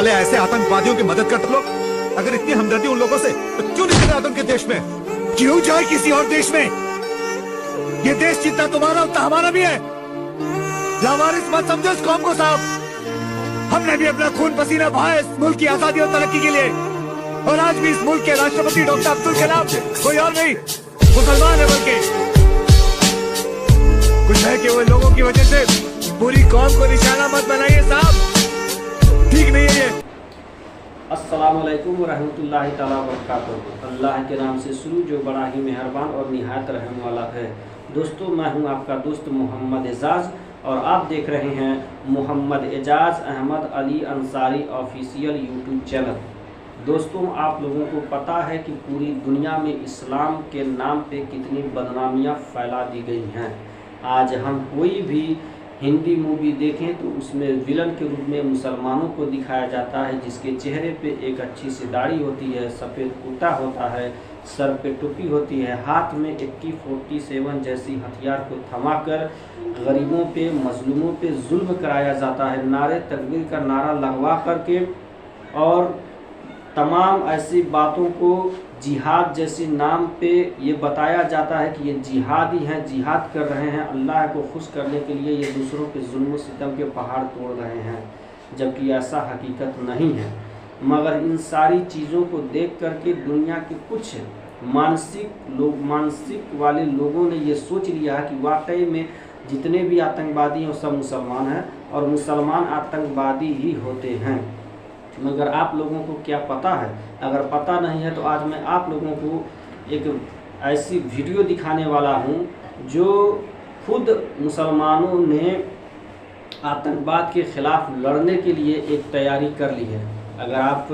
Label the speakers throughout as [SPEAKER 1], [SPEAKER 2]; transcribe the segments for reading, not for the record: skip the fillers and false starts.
[SPEAKER 1] वाले ऐसे आतंकवादियों की मदद करते लोग, अगर इतनी हमदर्दी उन लोगों से, तो क्यों नहीं करते आतंक के देश में? क्यों जाए किसी और देश में? ये देश जितना तुम्हारा उतना हमारा भी है। लावारिस मत समझो इस कौम को साहब। हमने भी अपना खून पसीना बहाया इस मुल्क की आजादी और तरक्की के लिए, और आज भी इस मुल्क के राष्ट्रपति डॉक्टर अब्दुल कलाम कोई और नहीं, मुसलमान है। बल्कि कुछ है कि वो लोगों की वजह से पूरी कौम को निशाना मत बनाइए साहब, ठीक नहीं है ये।
[SPEAKER 2] अस्सलाम वालेकुम रहमतुल्लाहि तआला वबरकातुहू। अल्लाह के नाम से शुरू जो बड़ा ही मेहरबान और निहायत रहम वाला है। दोस्तों, मैं हूं आपका दोस्त मोहम्मद एजाज़ और आप देख रहे हैं Mohammad Ejaz Ahmad Ali Ansari official YouTube channel. दोस्तों, आप लोगों को पता है कि पूरी दुनिया में इस्लाम के नाम पे कितनी बदनामियां फैला दी गई हैं। आज हम कोई भी हिंदी मूवी देखें तो उसमें विलन के रूप में मुसलमानों को दिखाया जाता है, जिसके चेहरे पे एक अच्छी सी दाढ़ी होती है, सफ़ेद कुर्ता होता है, सर पे टोपी होती है, हाथ में AK-47 जैसी हथियार को थमाकर गरीबों पे मजलूमों पे जुल्म कराया जाता है, नारे तकबीर का नारा लगवा करके, और तमाम ऐसी बातों को जिहाद जैसी नाम पे ये बताया जाता है कि ये जिहादी हैं, जिहाद कर रहे हैं, अल्लाह को खुश करने के लिए ये दूसरों के जुल्म सितम के पहाड़ तोड़ रहे हैं, जबकि ऐसा हकीकत नहीं है। मगर इन सारी चीज़ों को देख करके दुनिया के कुछ मानसिक वाले लोगों ने ये सोच लिया है कि वाकई में जितने भी आतंकवादी हैं सब मुसलमान हैं और मुसलमान आतंकवादी ही होते हैं। मगर आप लोगों को क्या पता है? अगर पता नहीं है तो आज मैं आप लोगों को एक ऐसी वीडियो दिखाने वाला हूं जो खुद मुसलमानों ने आतंकवाद के ख़िलाफ़ लड़ने के लिए एक तैयारी कर ली है। अगर आप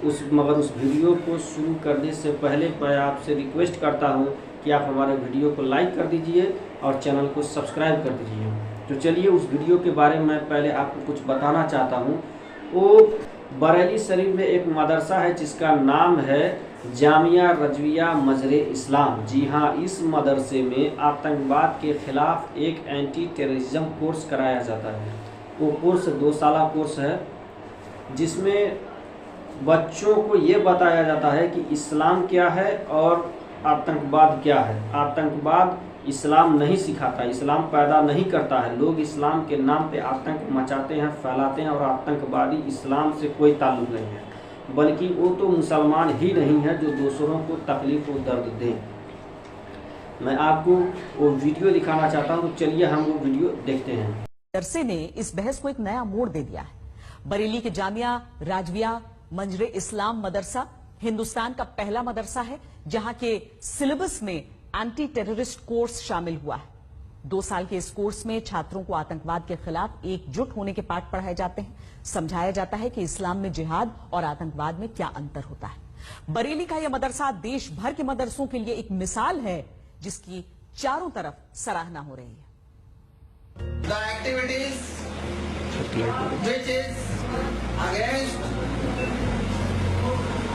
[SPEAKER 2] उस वीडियो को शुरू करने से पहले मैं आपसे रिक्वेस्ट करता हूं कि आप हमारे वीडियो को लाइक कर दीजिए और चैनल को सब्सक्राइब कर दीजिए। तो चलिए उस वीडियो के बारे में मैं पहले आपको कुछ बताना चाहता हूँ। वो बरेली शरीफ में एक मदरसा है जिसका नाम है जामिया रजविया मजरे इस्लाम। जी हाँ, इस मदरसे में आतंकवाद के ख़िलाफ़ एक एंटी टेररिज्म कोर्स कराया जाता है। वो कोर्स 2 साला कोर्स है जिसमें बच्चों को ये बताया जाता है कि इस्लाम क्या है और आतंकवाद क्या है। आतंकवाद इस्लाम नहीं सिखाता, इस्लाम पैदा नहीं करता है। लोग इस्लाम के नाम पे आतंक मचाते हैं, फैलाते हैं, और आतंकवादी इस्लाम से कोई ताल्लुक़ नहीं है, बल्कि वो तो मुसलमान ही नहीं है जो दूसरों को तकलीफ़ और दर्द दें। मैं आपको वो वीडियो दिखाना चाहता हूँ, तो चलिए हम वो वीडियो देखते हैं।
[SPEAKER 3] मदरसे ने इस बहस को एक नया मोड़ दे दिया है। बरेली के जामिया राजविया मंजरे इस्लाम मदरसा हिंदुस्तान का पहला मदरसा है जहां के सिलेबस में एंटी टेररिस्ट कोर्स शामिल हुआ है। 2 साल के इस कोर्स में छात्रों को आतंकवाद के खिलाफ एकजुट होने के पाठ पढ़ाए जाते हैं। समझाया जाता है कि इस्लाम में जिहाद और आतंकवाद में क्या अंतर होता है। बरेली का यह मदरसा देश भर के मदरसों के लिए एक मिसाल है जिसकी चारों तरफ सराहना हो रही है।
[SPEAKER 4] The activities which is against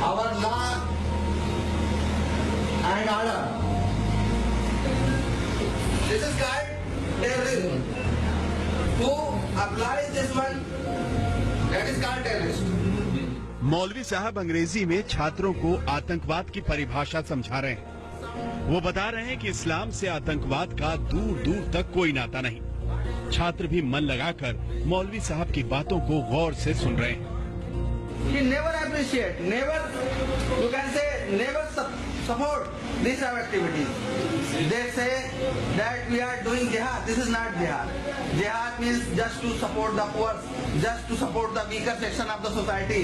[SPEAKER 4] our law and order. This is called terrorism. Who applies this one? That is called terrorist.
[SPEAKER 5] मौलवी साहब अंग्रेजी में छात्रों को आतंकवाद की परिभाषा समझा रहे हैं। वो बता रहे हैं कि इस्लाम से आतंकवाद का दूर दूर तक कोई नाता नहीं। छात्र भी मन लगाकर मौलवी साहब की बातों को गौर से सुन रहे हैं।
[SPEAKER 4] He never appreciate, never, you can say, never support these activities. They say that we are doing jihad. This is not jihad. Jihad means just to support the poor, just to support the weaker section of the society.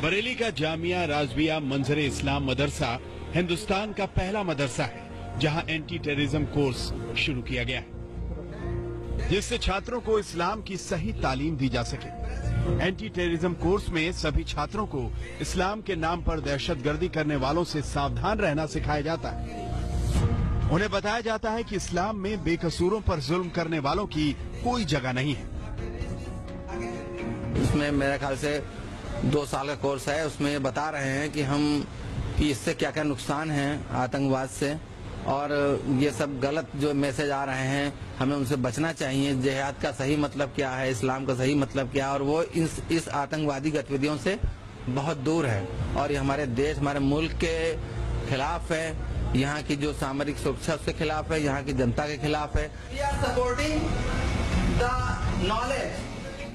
[SPEAKER 5] Bareilly का जामिया राजविया मंजरे इस्लाम मदरसा हिंदुस्तान का पहला मदरसा है जहां anti terrorism course शुरू किया गया है, जिससे छात्रों को इस्लाम की सही तालीम दी जा सके। एंटी टेररिज्म कोर्स में सभी छात्रों को इस्लाम के नाम पर दहशतगर्दी करने वालों से सावधान रहना सिखाया जाता है। उन्हें बताया जाता है कि इस्लाम में बेकसूरों पर जुल्म करने वालों की कोई जगह नहीं है।
[SPEAKER 4] इसमें मेरे ख्याल से 2 साल का कोर्स है। उसमें बता रहे हैं कि हम कि इससे क्या क्या नुकसान है आतंकवाद से, और ये सब गलत जो मैसेज आ रहे हैं हमें उनसे बचना चाहिए। जिहाद का सही मतलब क्या है, इस्लाम का सही मतलब क्या है, और वो इस आतंकवादी गतिविधियों से बहुत दूर है और ये हमारे देश हमारे मुल्क के खिलाफ है, यहाँ की जो सामरिक सुरक्षा उसके खिलाफ है, यहाँ की जनता के खिलाफ है।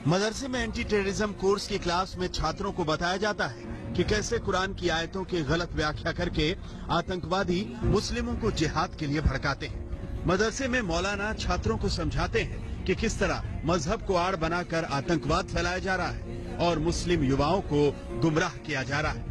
[SPEAKER 5] मदरसे में एंटी टेररिज्म कोर्स की क्लास में छात्रों को बताया जाता है कि कैसे कुरान की आयतों की गलत व्याख्या करके आतंकवादी मुस्लिमों को जिहाद के लिए भड़काते हैं। मदरसे में मौलाना छात्रों को समझाते हैं कि किस तरह मजहब को आड़ बनाकर आतंकवाद फैलाया जा रहा है और मुस्लिम युवाओं को गुमराह किया जा रहा है।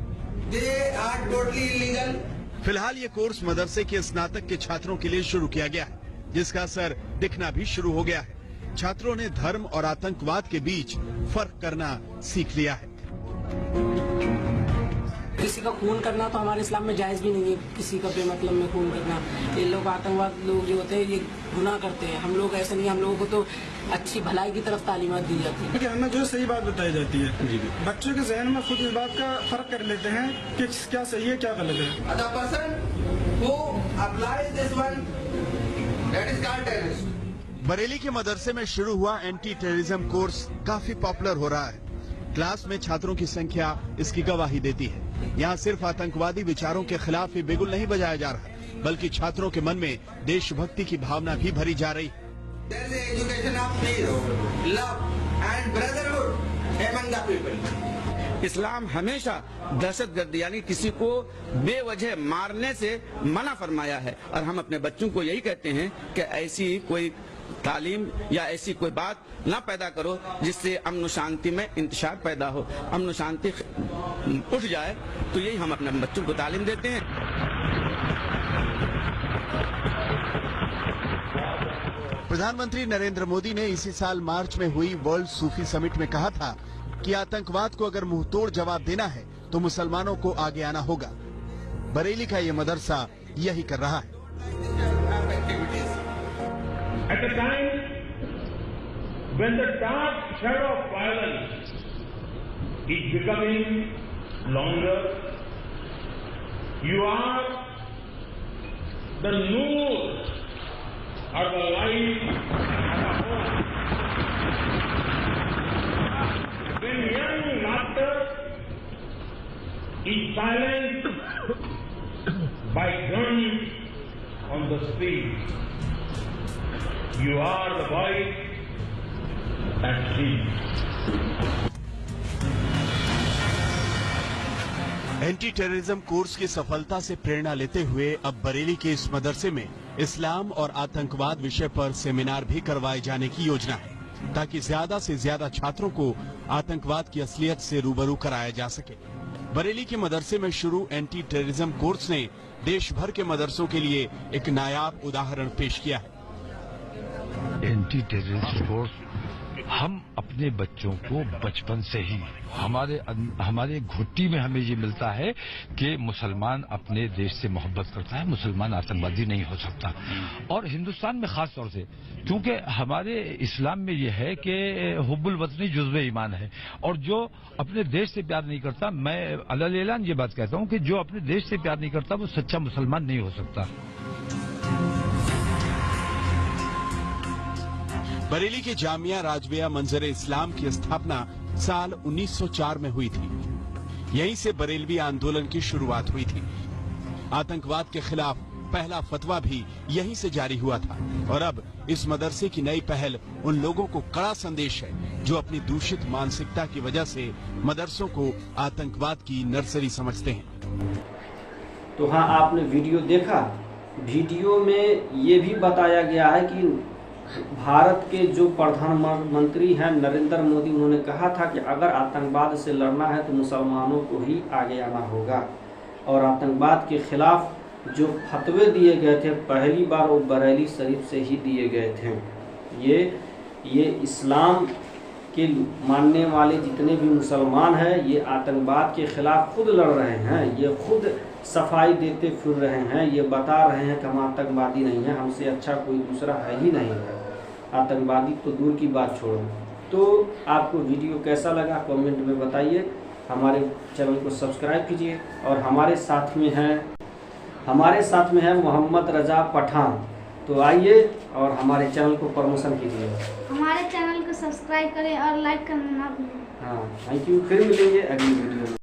[SPEAKER 5] फिलहाल ये कोर्स मदरसे के स्नातक के छात्रों के लिए शुरू किया गया है, जिसका असर दिखना भी शुरू हो गया है। छात्रों ने धर्म और आतंकवाद के बीच फर्क करना सीख लिया है।
[SPEAKER 6] किसी का खून करना तो हमारे इस्लाम में जायज भी नहीं है, किसी का बेमतलब में खून करना। ये लोग आतंकवाद लोग जो होते हैं ये गुनाह करते हैं। हम लोग ऐसे नहीं, हम लोगों को तो अच्छी भलाई की तरफ तालीमात दी जाती है।
[SPEAKER 7] हमें जो सही बात बताई जाती है जी, बच्चों के जहन में खुद इस बात का फर्क कर लेते हैं कि क्या सही है क्या गलत
[SPEAKER 4] है।
[SPEAKER 5] बरेली के मदरसे में शुरू हुआ एंटी टेररिज्म कोर्स काफी पॉपुलर हो रहा है। क्लास में छात्रों की संख्या इसकी गवाही देती है। यहाँ सिर्फ आतंकवादी विचारों के खिलाफ ही बिगुल नहीं बजाया जा रहा, बल्कि छात्रों के मन में देशभक्ति की भावना भी भरी जा रही है।
[SPEAKER 8] इस्लाम हमेशा दहशतगर्दी यानी किसी को बेवजह मारने से मना फरमाया है, और हम अपने बच्चों को यही कहते हैं कि ऐसी कोई तालीम या ऐसी कोई बात ना पैदा करो जिससे अमन शांति में इंतशार पैदा हो, अमन शांति उठ जाए। तो यही हम अपने बच्चों को तालीम देते हैं।
[SPEAKER 5] प्रधानमंत्री नरेंद्र मोदी ने इसी साल मार्च में हुई वर्ल्ड सूफी समिट में कहा था कि आतंकवाद को अगर मुंहतोड़ जवाब देना है तो मुसलमानों को आगे आना होगा। बरेली का ये मदरसा यही कर रहा है।
[SPEAKER 9] At a time when the dark shadow of violence is becoming longer, you are the noor or the light of a home. When young laughter is silenced by guns on the street, you are the voice that speaks.
[SPEAKER 5] Anti terrorism course की सफलता से प्रेरणा लेते हुए अब बरेली के इस मदरसे में इस्लाम और आतंकवाद विषय पर सेमिनार भी करवाए जाने की योजना है, ताकि ज्यादा से ज्यादा छात्रों को आतंकवाद की असलियत से रूबरू कराया जा सके। बरेली के मदरसे में शुरू एंटी टेररिज्म कोर्स ने देश भर के मदरसों के लिए एक नायाब उदाहरण पेश किया है।
[SPEAKER 10] एंटी टेररिस्ट कोर्स हम अपने बच्चों को बचपन से ही हमारे घुट्टी में हमें ये मिलता है कि मुसलमान अपने देश से मोहब्बत करता है, मुसलमान आतंकवादी नहीं हो सकता। और हिंदुस्तान में खास तौर से क्योंकि हमारे इस्लाम में ये है कि हुब्बुल वतनी जुज़्व ईमान है, और जो अपने देश से प्यार नहीं करता, मैं अल्लाह ये बात कहता हूँ कि जो अपने देश से प्यार नहीं करता वो सच्चा मुसलमान नहीं हो सकता।
[SPEAKER 5] बरेली के जामिया राजविया मंजरे इस्लाम की स्थापना साल 1904 में हुई थी। यहीं से बरेलवी आंदोलन की शुरुआत हुई थी। आतंकवाद के खिलाफ पहला फतवा भी यहीं से जारी हुआ था, और अब इस मदरसे की नई पहल उन लोगों को कड़ा संदेश है जो अपनी दूषित मानसिकता की वजह से मदरसों को आतंकवाद की नर्सरी समझते हैं।
[SPEAKER 2] तो हाँ, आपने वीडियो देखा। वीडियो में ये भी बताया गया है कि भारत के जो प्रधानमंत्री हैं नरेंद्र मोदी, उन्होंने कहा था कि अगर आतंकवाद से लड़ना है तो मुसलमानों को ही आगे आना होगा, और आतंकवाद के खिलाफ जो फतवे दिए गए थे पहली बार वो बरेली शरीफ से ही दिए गए थे। ये इस्लाम के मानने वाले जितने भी मुसलमान हैं ये आतंकवाद के खिलाफ खुद लड़ रहे हैं, ये खुद सफाई देते फिर रहे हैं, ये बता रहे हैं कि हम आतंकवादी नहीं हैं, हमसे अच्छा कोई दूसरा है ही नहीं है। आतंकवादी तो दूर की बात छोड़ो। तो आपको वीडियो कैसा लगा कमेंट में बताइए। हमारे चैनल को सब्सक्राइब कीजिए। और हमारे साथ में है मोहम्मद रजा पठान। तो आइए और हमारे चैनल को प्रमोशन कीजिए।
[SPEAKER 11] हमारे चैनल को सब्सक्राइब करें और लाइक करना ना भूलें।
[SPEAKER 2] हाँ, थैंक यू। फिर मिलेंगे अगली वीडियो में।